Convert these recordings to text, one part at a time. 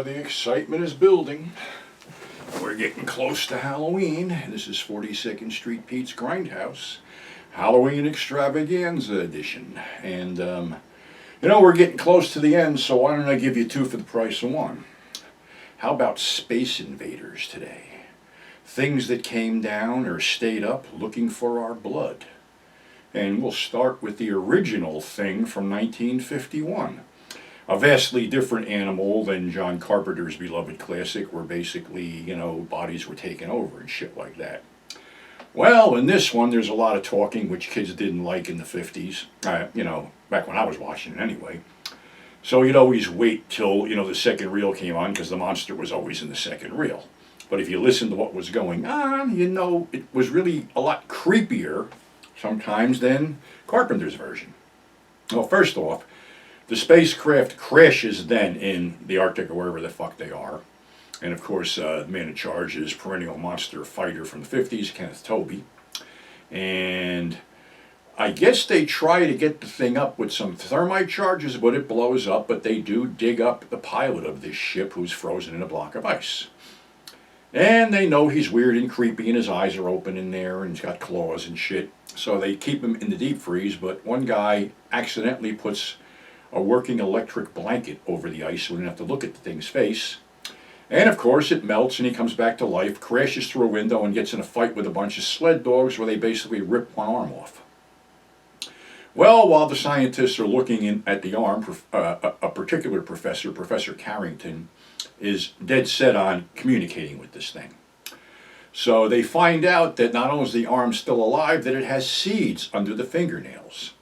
The excitement is building. We're getting close to Halloween. This is 42nd Street Pete's Grindhouse, Halloween Extravaganza edition. And, we're getting close to the end, so why don't I give you two for the price of one? How about Space Invaders today? Things that came down or stayed up looking for our blood. And we'll start with the original thing from 1951. A vastly different animal than John Carpenter's beloved classic, where basically, bodies were taken over and shit like that. Well, in this one, there's a lot of talking, which kids didn't like in the 50s, back when I was watching it anyway. So you'd always wait till, the second reel came on, because the monster was always in the second reel. But if you listened to what was going on, it was really a lot creepier sometimes than Carpenter's version. Well, first off, the spacecraft crashes then in the Arctic or wherever the fuck they are. And of course, the man in charge is perennial monster fighter from the 50s, Kenneth Tobey. And I guess they try to get the thing up with some thermite charges, but it blows up. But they do dig up the pilot of this ship, who's frozen in a block of ice. And they know he's weird and creepy, and his eyes are open in there, and he's got claws and shit. So they keep him in the deep freeze, but one guy accidentally puts a working electric blanket over the ice so we don't have to look at the thing's face. And of course it melts and he comes back to life, crashes through a window and gets in a fight with a bunch of sled dogs where they basically rip one arm off. Well, while the scientists are looking at the arm, a particular professor, Professor Carrington, is dead set on communicating with this thing. So they find out that not only is the arm still alive, that it has seeds under the fingernails.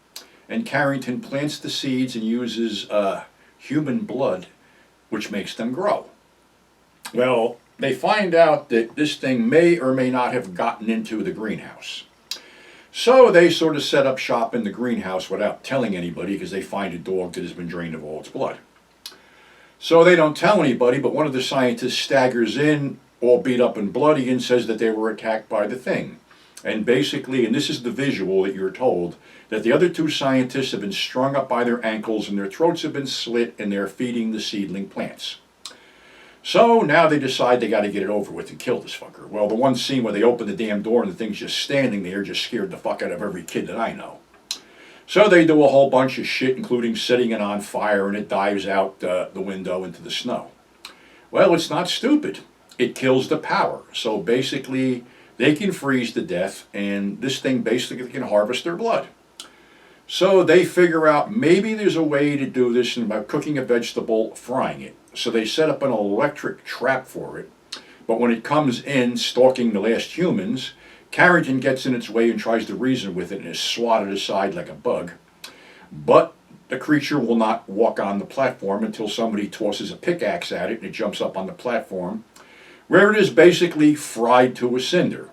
And Carrington plants the seeds and uses human blood, which makes them grow. Well, they find out that this thing may or may not have gotten into the greenhouse. So they sort of set up shop in the greenhouse without telling anybody, because they find a dog that has been drained of all its blood. So they don't tell anybody, but one of the scientists staggers in, all beat up and bloody, and says that they were attacked by the thing. And basically, and this is the visual that you're told, that the other two scientists have been strung up by their ankles and their throats have been slit and they're feeding the seedling plants. So now they decide they got to get it over with and kill this fucker. Well, the one scene where they open the damn door and the thing's just standing there just scared the fuck out of every kid that I know. So they do a whole bunch of shit, including setting it on fire, and it dives out the window into the snow. Well, it's not stupid. It kills the power. So basically, they can freeze to death, and this thing basically can harvest their blood. So they figure out maybe there's a way to do this by cooking a vegetable, frying it. So they set up an electric trap for it. But when it comes in, stalking the last humans, Carrington gets in its way and tries to reason with it and is swatted aside like a bug. But the creature will not walk on the platform until somebody tosses a pickaxe at it and it jumps up on the platform, where it is basically fried to a cinder.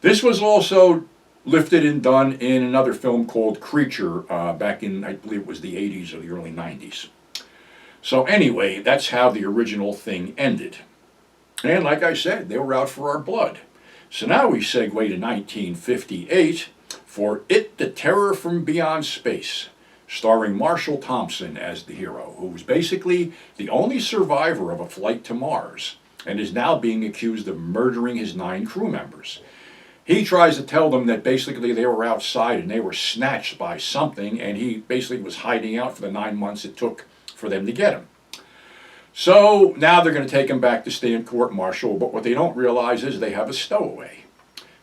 This was also lifted and done in another film called Creature back in, I believe it was the 80s or the early 90s. So anyway, that's how the original thing ended. And like I said, they were out for our blood. So now we segue to 1958 for It, the Terror from Beyond Space, starring Marshall Thompson as the hero, who was basically the only survivor of a flight to Mars and is now being accused of murdering his 9 crew members. He tries to tell them that basically they were outside and they were snatched by something, and he basically was hiding out for the 9 months it took for them to get him. So now they're going to take him back to stay in court-martial, but what they don't realize is they have a stowaway.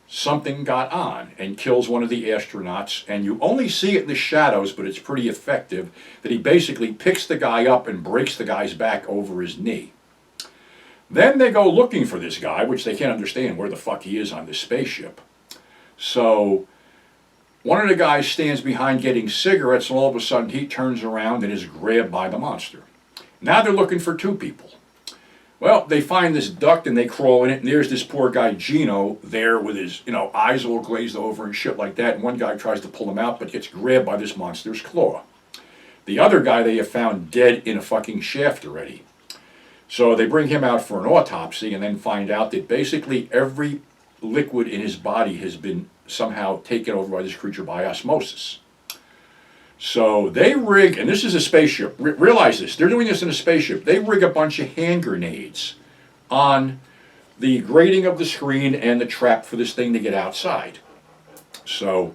Something got on and kills one of the astronauts, and you only see it in the shadows, but it's pretty effective, that he basically picks the guy up and breaks the guy's back over his knee. Then they go looking for this guy, which they can't understand where the fuck he is on this spaceship. So one of the guys stands behind getting cigarettes, and all of a sudden he turns around and is grabbed by the monster. Now they're looking for 2 people. Well, they find this duct and they crawl in it, and there's this poor guy Gino there with his eyes all glazed over and shit like that, and one guy tries to pull him out but gets grabbed by this monster's claw. The other guy they have found dead in a fucking shaft already. So they bring him out for an autopsy and then find out that basically every liquid in his body has been somehow taken over by this creature by osmosis. So they rig, and this is a spaceship. Realize this, they're doing this in a spaceship. They rig a bunch of hand grenades on the grating of the screen and the trap for this thing to get outside. So,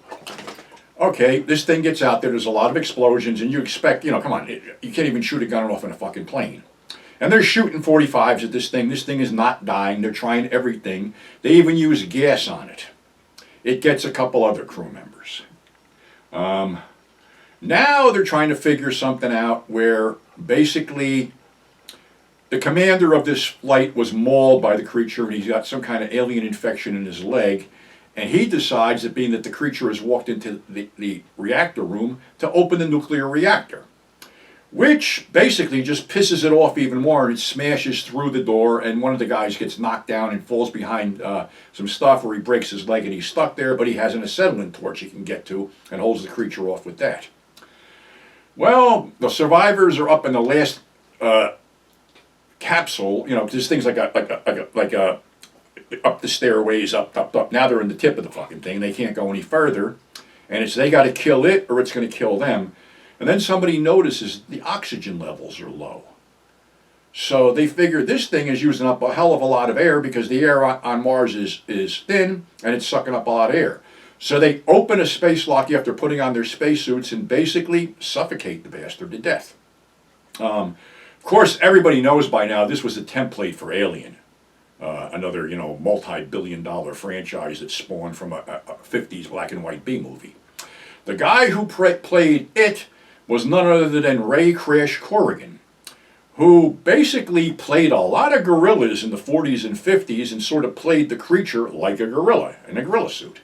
okay, this thing gets out there, there's a lot of explosions, and you expect, you know, come on, you can't even shoot a gun off in a fucking plane. And they're shooting 45s at this thing. This thing is not dying. They're trying everything. They even use gas on it. It gets a couple other crew members. Now they're trying to figure something out where basically the commander of this flight was mauled by the creature, and he's got some kind of alien infection in his leg. And he decides that being that the creature has walked into the reactor room to open the nuclear reactor, which basically just pisses it off even more, and it smashes through the door, and one of the guys gets knocked down and falls behind some stuff where he breaks his leg and he's stuck there, but he has an acetylene torch he can get to and holds the creature off with that. Well, the survivors are up in the last capsule, you know, this thing's like a up the stairways, up. Now they're in the tip of the fucking thing. They can't go any further, and it's they got to kill it or it's going to kill them. And then somebody notices the oxygen levels are low. So they figure this thing is using up a hell of a lot of air because the air on Mars is thin and it's sucking up a lot of air. So they open a space lock after putting on their spacesuits and basically suffocate the bastard to death. Of course, everybody knows by now this was a template for Alien. Another, you know, multi-billion-dollar franchise that spawned from a 50s black and white B movie. The guy who played it was none other than Ray Crash Corrigan, who basically played a lot of gorillas in the 40s and 50s and sort of played the creature like a gorilla in a gorilla suit.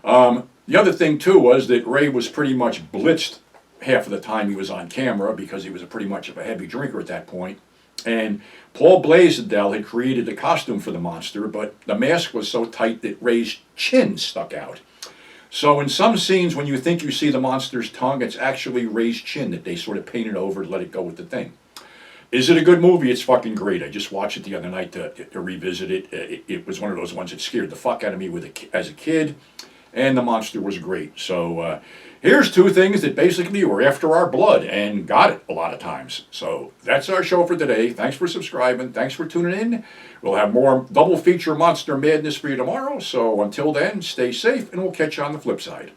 The other thing, too, was that Ray was pretty much blitzed half of the time he was on camera because he was pretty much of a heavy drinker at that point. And Paul Blaisdell had created a costume for the monster, but the mask was so tight that Ray's chin stuck out. So in some scenes, when you think you see the monster's tongue, it's actually Ray's chin that they sort of painted over to let it go with the thing. Is it a good movie? It's fucking great. I just watched it the other night to revisit it. It was one of those ones that scared the fuck out of me as a kid, and the monster was great. So here's two things that basically were after our blood and got it a lot of times. So that's our show for today. Thanks for subscribing. Thanks for tuning in. We'll have more double feature monster madness for you tomorrow. So until then, stay safe, and we'll catch you on the flip side.